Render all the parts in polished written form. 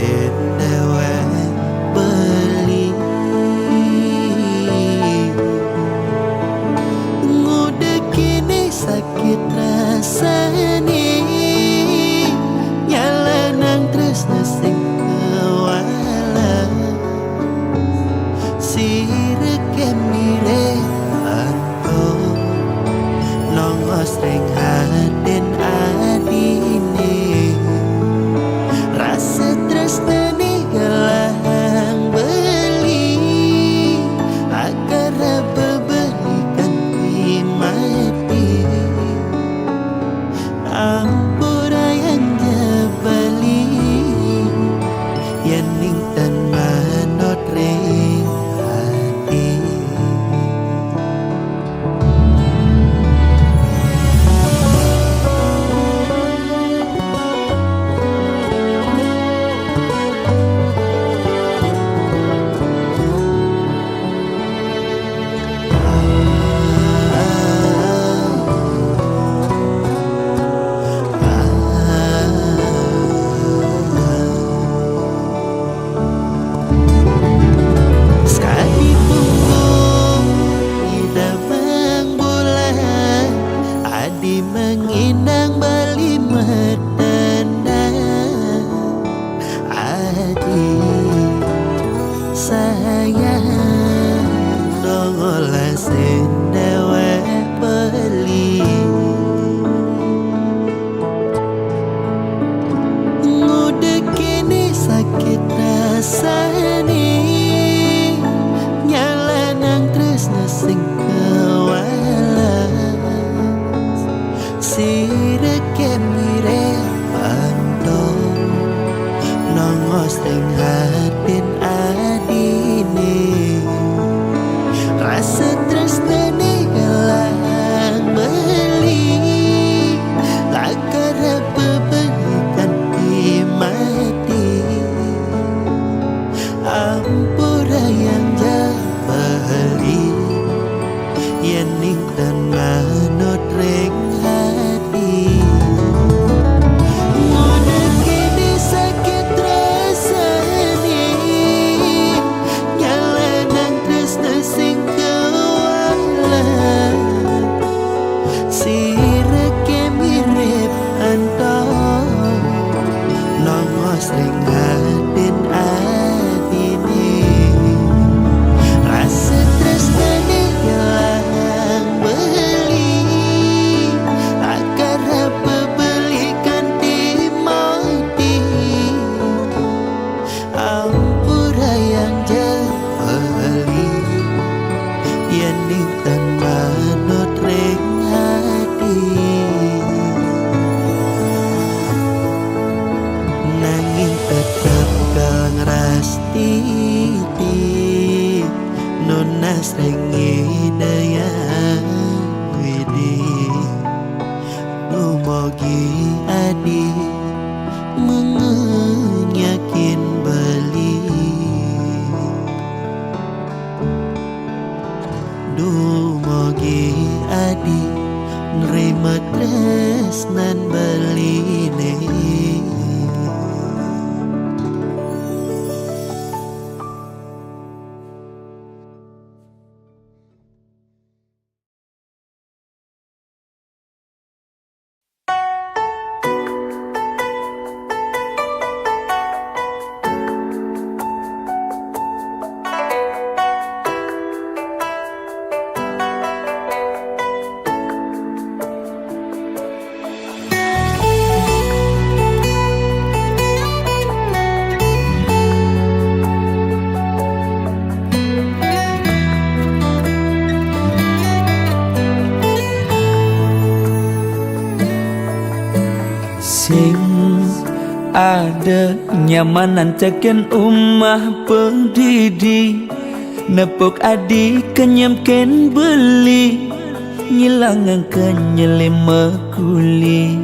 sendawa beli ngudah kini sakit rasani nyala nang terus nesing kewala sirek kemire anto nongos reng haden adine rasa tresnani gelang beli agar bebelikan di mati ampura yang jabali yang ningtan manot reng hati sekali punggung tidak mengbulan adi menginang bali metenda adi sayang dongola sendawa beli ngudah kini sakit rasani nyala nang terus nesing kewala sirek kemire panto nongos reng haden adine rasa tresnani gelang beli lakar bebelikan di mati ampura yang jabali yang ningtan manot reng hati ngudah kini sakit rasani nyala nang tresna sing kewala sirek kemirip anto nongos reng haden adine rasa tresnani gelang beli agar bebelikan di mati ampura yang jabali yang ningtan manot reng hati nanging tetap kang rastiti nonas rengi daya widi numogi adi mengenyakin beli dumogi adi nerima tresnan beline sing ada nyamanan teken umah pendidi nepok adi kenyamken beli nyilangan kenyelema kuli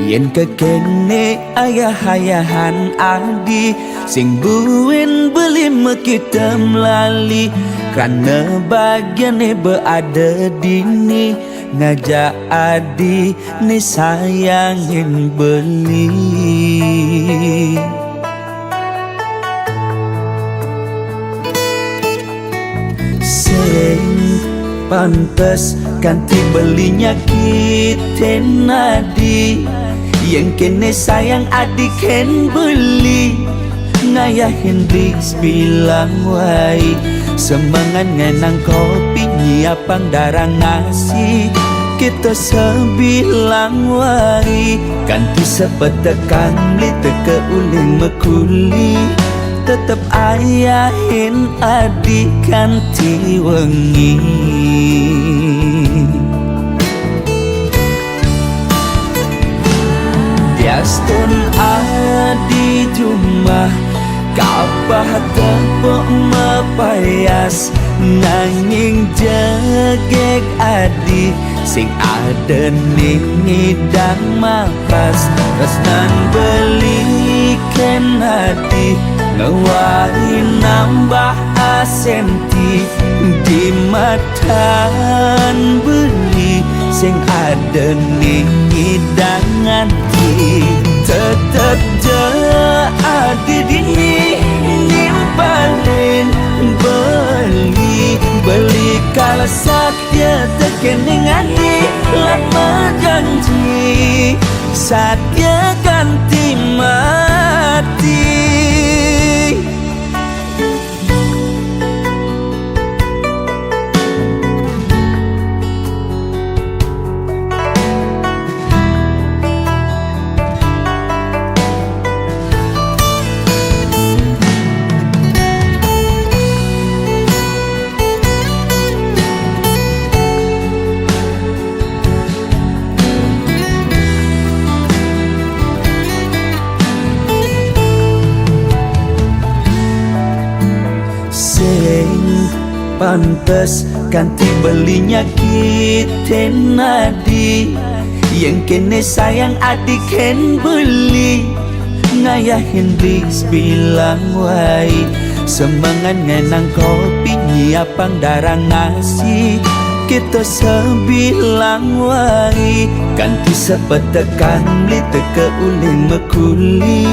yen kekene ayah-ayahan adi sing buin beli kita melali karena bagiannya berada dini ngajak adi ni sayangin beli pantes ganti belinya kita nadi. Yang kene sayang adik ken beli. Ngayah Hendrix bilang wai semangat ngenang kopi nyiapang darah ngasih. Kita sebilang wari ganti sepetekan li teke uling mekuli. Tetep ayahin adik ganti wengi. Diastun adi jumah kapah tepuk mepayas. Nanging jegek adi sing ada ning ngidang makas. Resnan belikan hati ngewari nambah asenti. Di matan beli sing ada ning ngidang hati. Tetep je adi dini nimpalin beli kala satya tekening adi lama janji satya ganti mati. Pantes ganti belinya kita nadi. Yang kene sayang adik ken beli. Ngayah Hendrix bilang wai semangat ngenang kopi nyiapang darah ngasih. Kita sebilang wai ganti sepetekan li teke uling mekuli.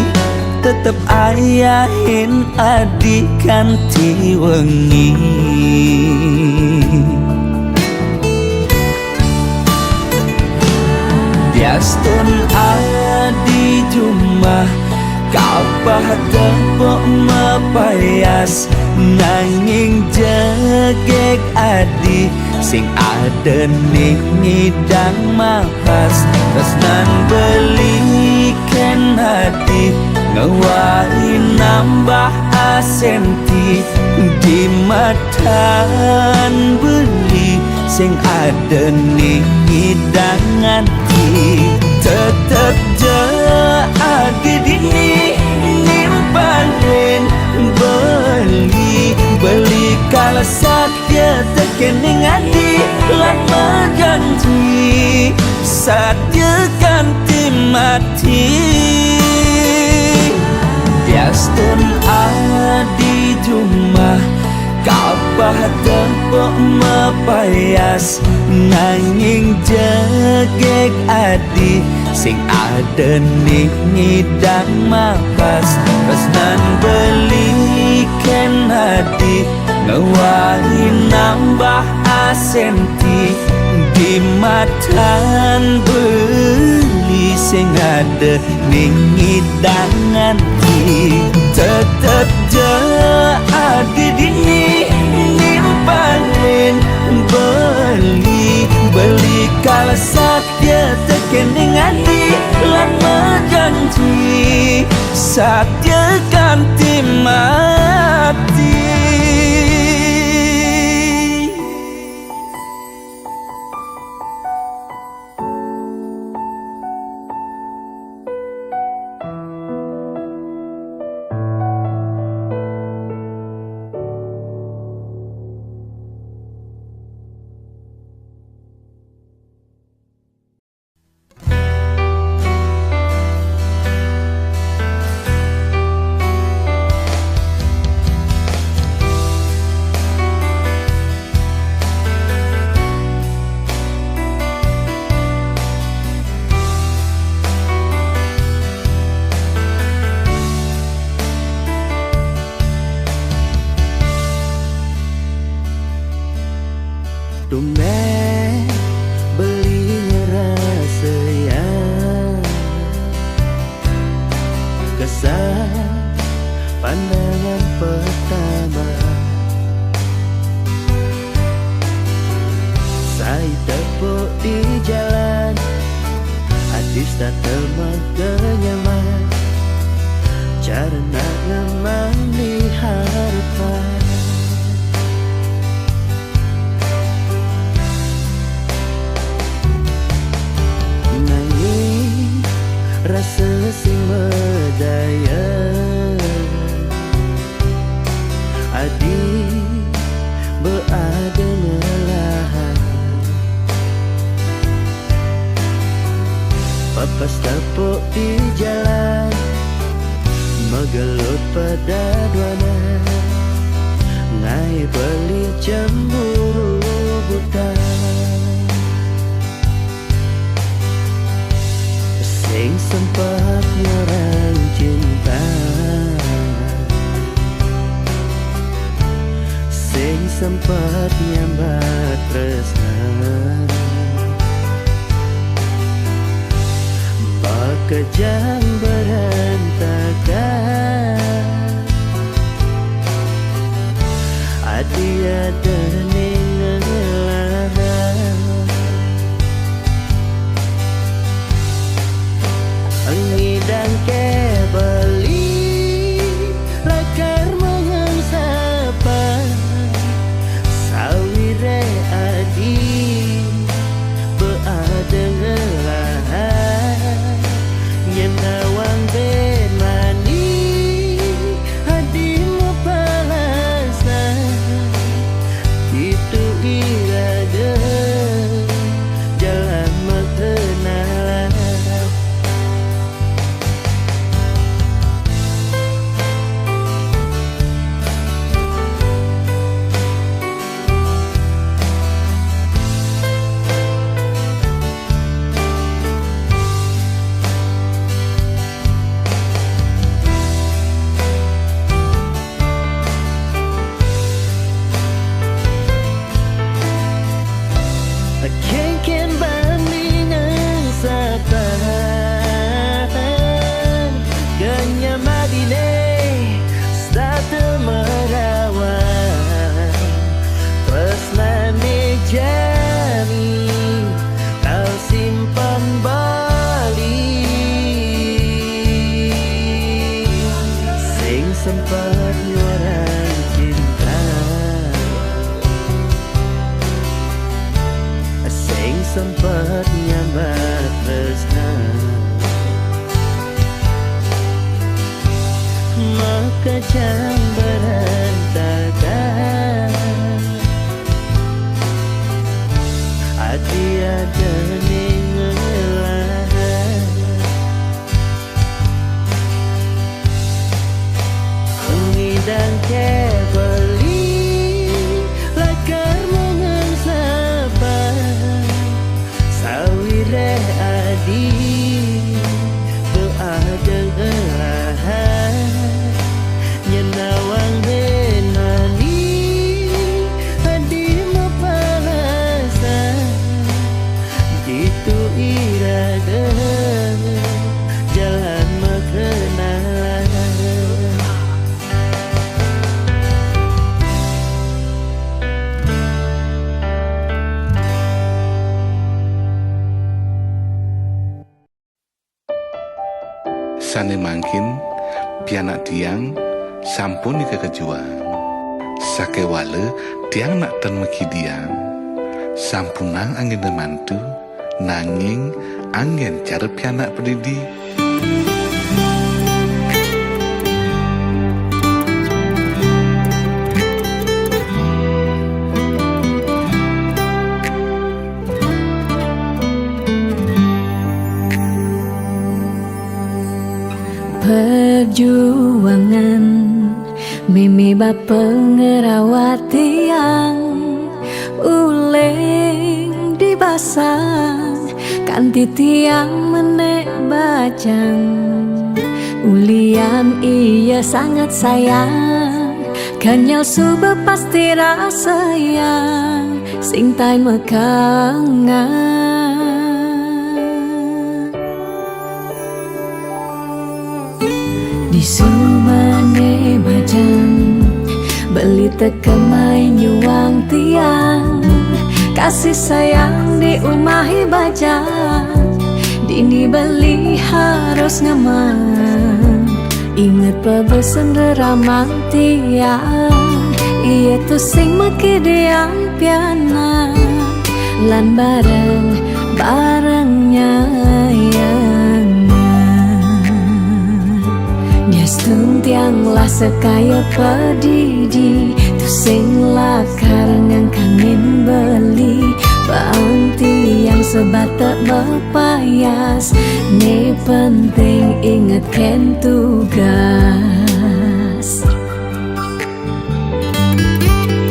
Tetep ayahin adik ganti wengi. Diastun adi jumah kapah tepuk mepayas. Nanging jegek adi sing ada ning ngidang makas. Resnan belikan hati ngewari nambah asenti. Di matan beli sing ada ning ngidang hati. Tetep je adi dini nimpalin beli kala satya tekening adi lama janji satya ganti mati. Diastun adi jumah kapah tepuk mepayas. Nanging jegek adi sing ada ning ngidang makas. Resnan belikan hati ngewari nambah asenti. Di matan beli sing ada ning ngidang hati. Tetep je adi dini nimpalin beli kala satya tekening adi lama janji satya ganti mati. tumben belinya rasa yang kesan pandangan pertama. Saya tepuk di jalan, hadis tak termak kenyaman, cara nak ngemang di harapan. Nangis rasa sing medaya, adik berada melahan. Papas tepuk di jalan, megelut pada duana, ngai beli cemburu buta. Sing sempat orang cinta, sing sempat nyambat tresna, bakejang berantakan. Adi ada ninggalan, ngidang ke beli lakar mengangsapa, sawire adi beada ngelahan, nyenawang ben mani adi mapalasan, itu irada jalan mengenalan. Kengken bandingan sapan, ganya madine stata merawan, pesnane jani kau simpan bali, sing sempat orang cinta, sing sempat nyambat tresna, maka jang berantakan. Hati ada ninggalan, ngidang ke beli lakar mengangsapa, sawire adi beada ngelahan, nyenawang ben mani adi mapalasan, itu irada jalan mengenalan. Sane mangkin pianak tiang sampun kekejuan, sakewale tiang nak ten meki diang, sampunang angin mantu nanging angin cara pianak pedidi. Perjuangan mimi bapa ngerawat tiang, uling dibasang kanti tiang menek bajang, ulian iya sangat sayang, kanyal subuh pasti rasa yang sing tai mekangan. Di sumane bajan beli tekemai nyuang tiang, kasih sayang di umahi bajan, dini beli harus ngeman. Ingat pebesen ramang tiang, iya tuh sing meki diang piana, lan bareng-barengnya tiang lah sekaya pedidi, tu sing lah karengan kangen beli bangti yang sebatak berpayas. Ne penting inget ken tugas,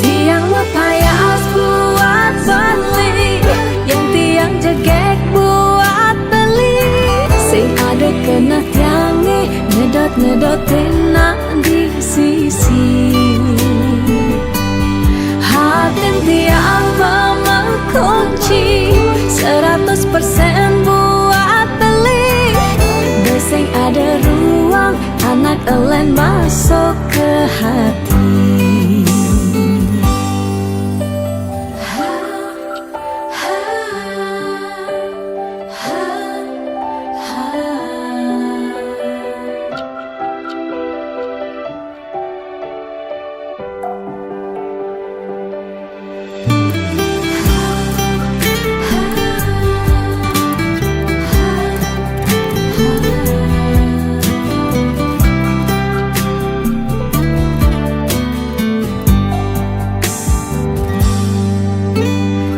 tiang berpayas buat beli, yang tiang jegek buat beli, sing ada kena tiangi ngedot-ngedotin nak di sisi. Hati tiang mengunci 100% buat beli, beseng ada ruang anak elen masuk ke hati.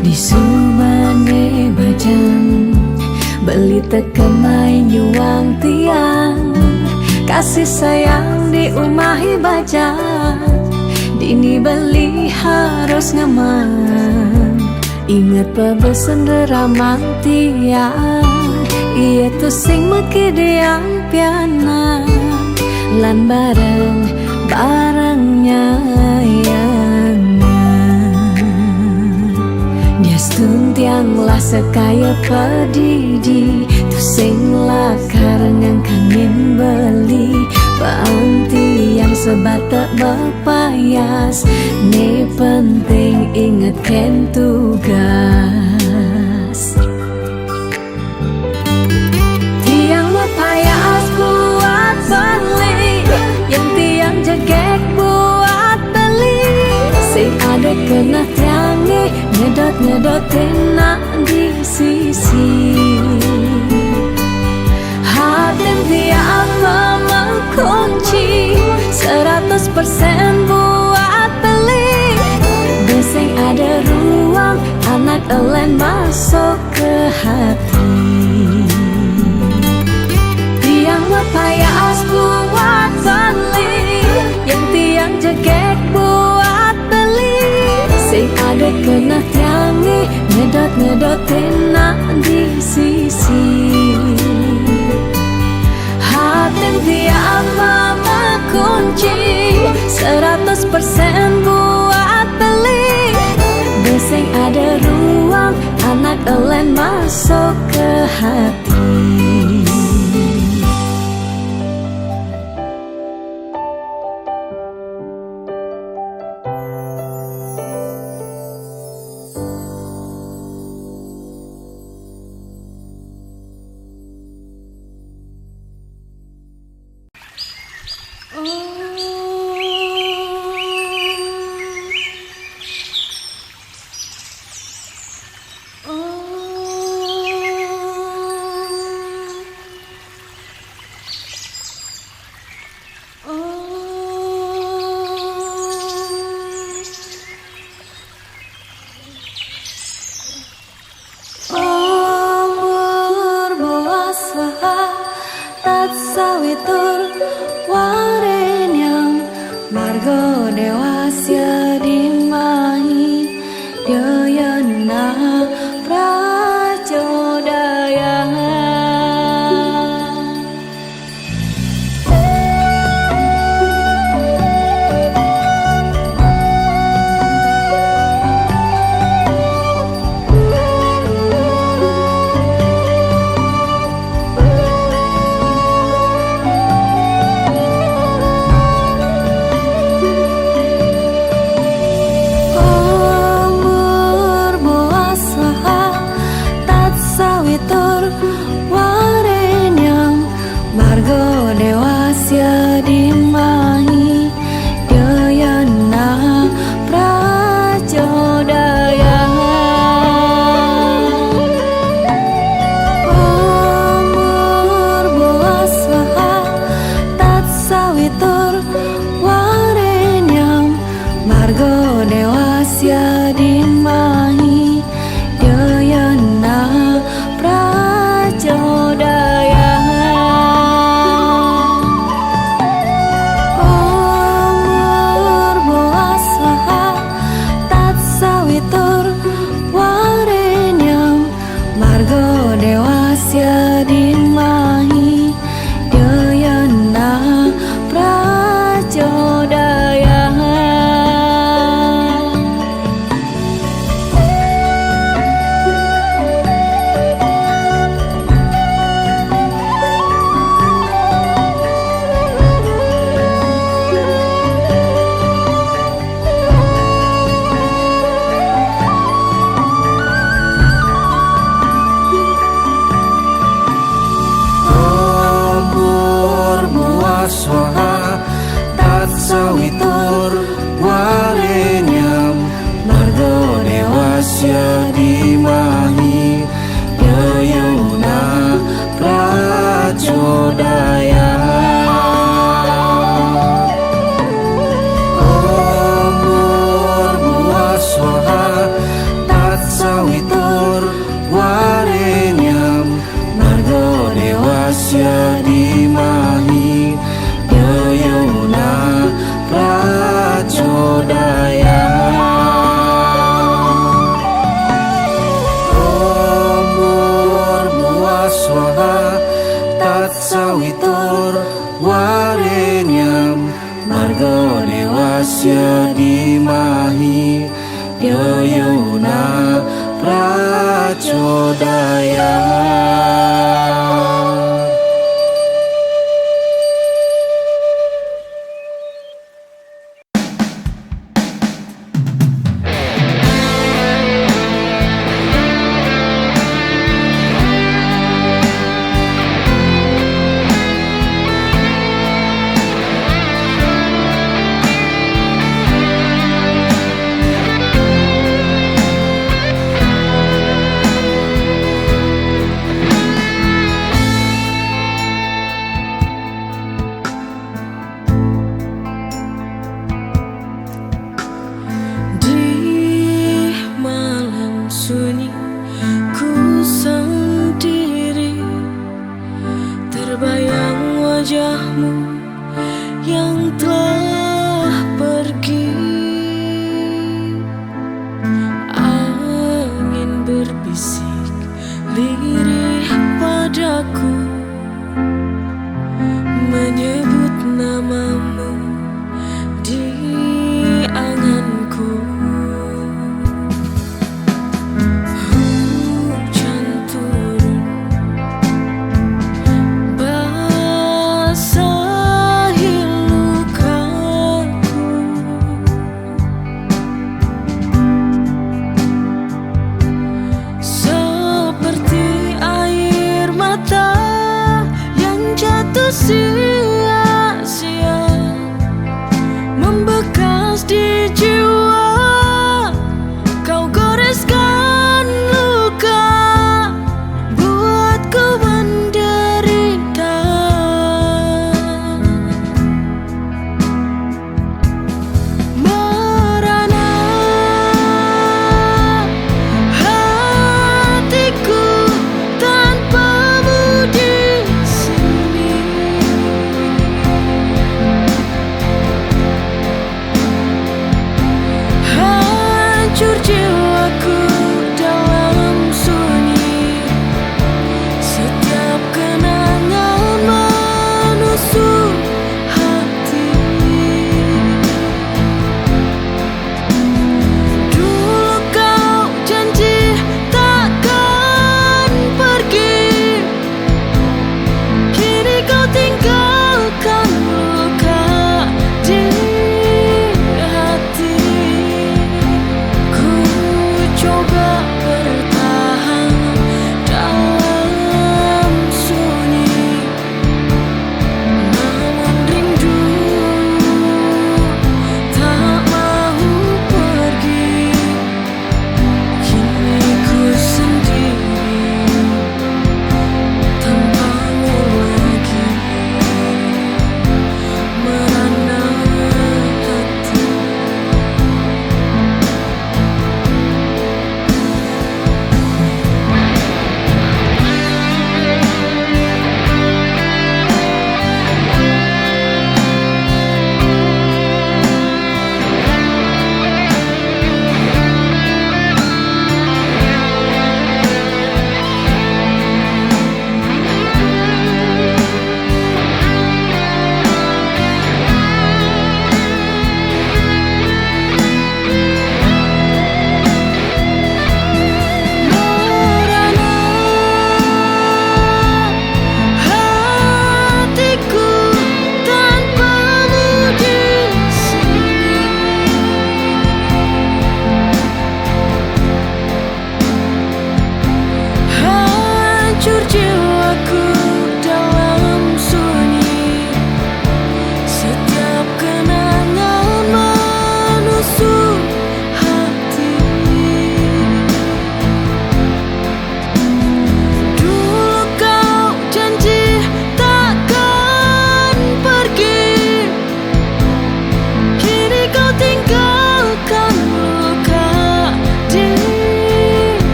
Di sumane bajan beli tekemai nyuang tiang, kasih sayang di umahi bajan, dini beli harus ngeman. Ingat pebesen ramang tiang, iya tuh sing meki diang piana, lan bareng-barengnya tiang lah sekaya pedidi, tu sing lah karengan kangen beli bangti yang sebatak berpayas. Ne penting inget ken tugas, tiang berpayas buat beli, yang tiang jegek buat beli, sing ada kena tiangi ngedot-ngedotin nak di sisi. Hati tiang mengunci 100% buat beli, beseng ada ruang anak elen masuk ke hati. Tiang berpayas buat beli, yang tiang jegek buat beli, sing ada kena tiangi ngedot-ngedotin nak di sisi. Hati tiang mengunci 100% buat beli, beseng ada ruang anak elen masuk ke hati. sawitur warenyam margo dewasya dimahi yayuna pracodaya umur buas waha tat sawitur warenyam margo dewasya dimahi yayuna pracodaya umur buas waha tat sawitur warenyam margo dewasya dimahi yayuna pracodaya. Terbayang wajahmu yang telah pergi. Angin berbisik lirih padaku, menyebut namamu di anganku. Hujan turun basahi lukaku, seperti air mata yang jatuh sia-sia, membekas di jiwa. Kau goreskan luka, buatku menderita. Merana hatiku tanpamu di sini.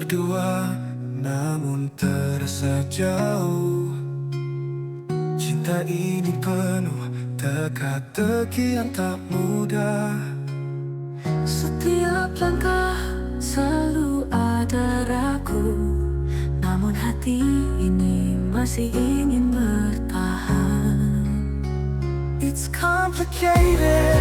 berdua namun terasa jauh. Cinta ini penuh teka-teki yang tak mudah. Setiap langkah selalu ada ragu, namun hati ini masih ingin bertahan. It's complicated,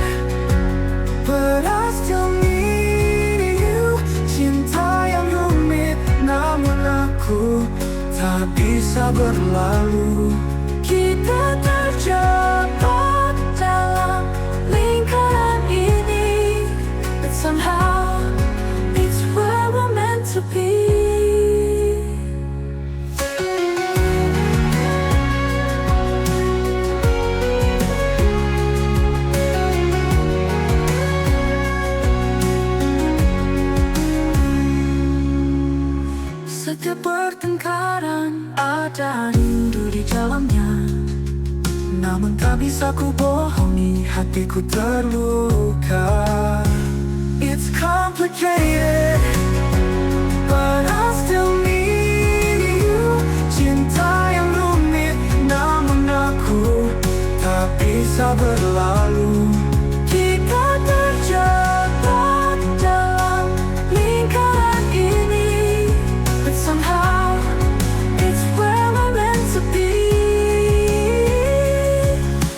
but I still need you. Cinta yang rumit, namun aku tak bisa berlalu. Kita terjebak dalam lingkaran ini, but somehow it's where we're meant to be. Setiap pertengkaran ada rindu di dalamnya, namun tak bisa ku bohongi, hatiku terluka. It's complicated, but I still need you. Cinta yang rumit, namun aku tak bisa berlalu. Kita terjebak dalam lingkaran ini, but somehow it's where we're meant to be.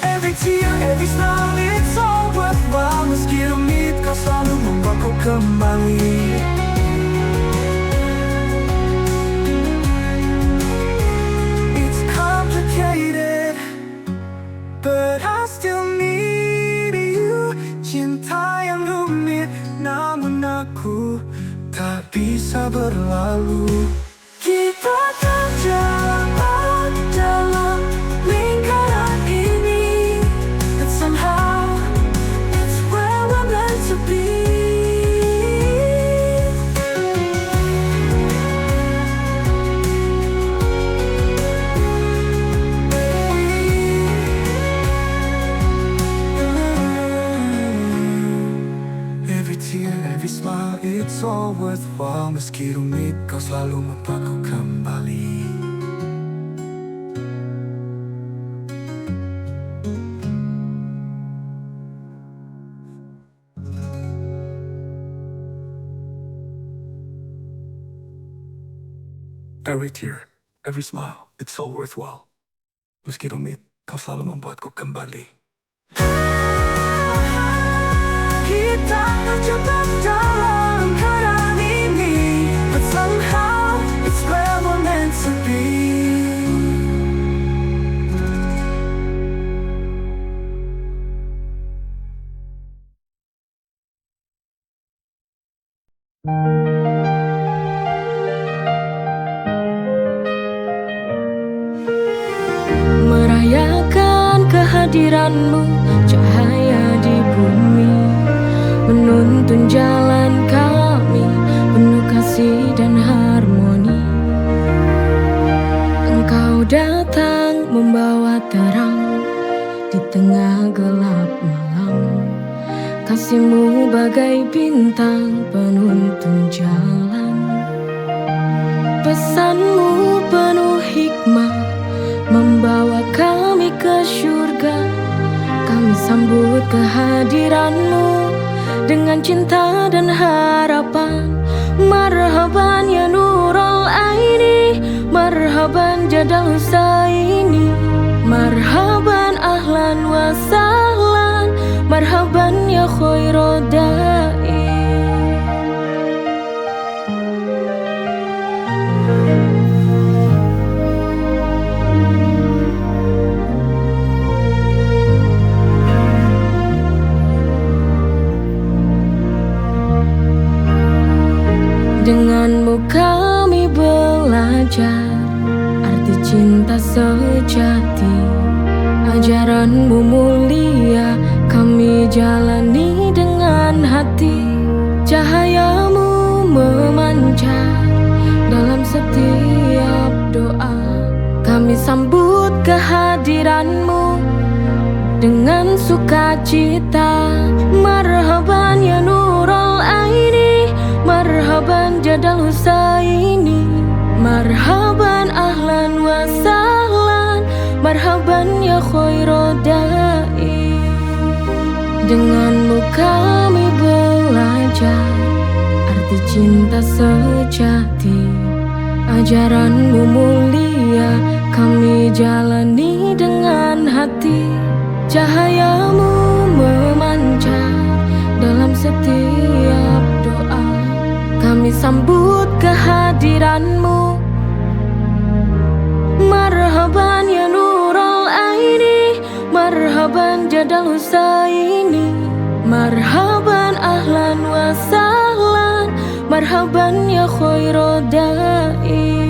Every tear, every smile, it's all worthwhile. Meski rumit, kau selalu membawaku kembali. It's complicated, but I still need you. Cinta yang rumit, namun aku tak bisa berlalu. Kita terjebak dalam lingkaran ini, but somehow it's where we're meant to be. Every tear, every smile, it's all worthwhile. Meski rumit, kau selalu membawaku kembali. Every tear, every smile, it's all worthwhile. Meski rumit, kau selalu membuatku kembali. Kita terjebak dalam lingkaran ini, but somehow it's where we're meant to be. Merayakan kehadiranmu, cahaya di bumi, menuntun jalan kami, penuh kasih dan harmoni. Engkau datang membawa terang di tengah gelap malam. Kasihmu bagai bintang penuntun jalan. Pesanmu penuh hikmah, membawa kami ke surga. Kami sambut kehadiranmu dengan cinta dan harapan. Marhaban ya Nurul Aini, marhaban Jadal Husaini, marhaban ahlan wa sahlan, marhaban ya khairul da'i. Denganmu kami belajar arti cinta sejati. Ajaranmu mulia kami jalani dengan hati. Cahayamu memancar dalam setiap doa. Kami sambut kehadiranmu dengan sukacita. Marhaban ya Nurul Aini, marhaban Marhaban Jadal Husaini, marhaban ahlan wa sahlan, marhaban ya khairodai. Denganmu kami belajar arti cinta sejati, ajaranmu mulia kami jalani dengan hati. Cahayamu memancar dalam setiap doa, kami sambut kehadiranmu. Marhaban ya Nurul Aini, marhaban Jadal Husaini, marhaban ahlan wa sahlan, marhaban ya khairodai.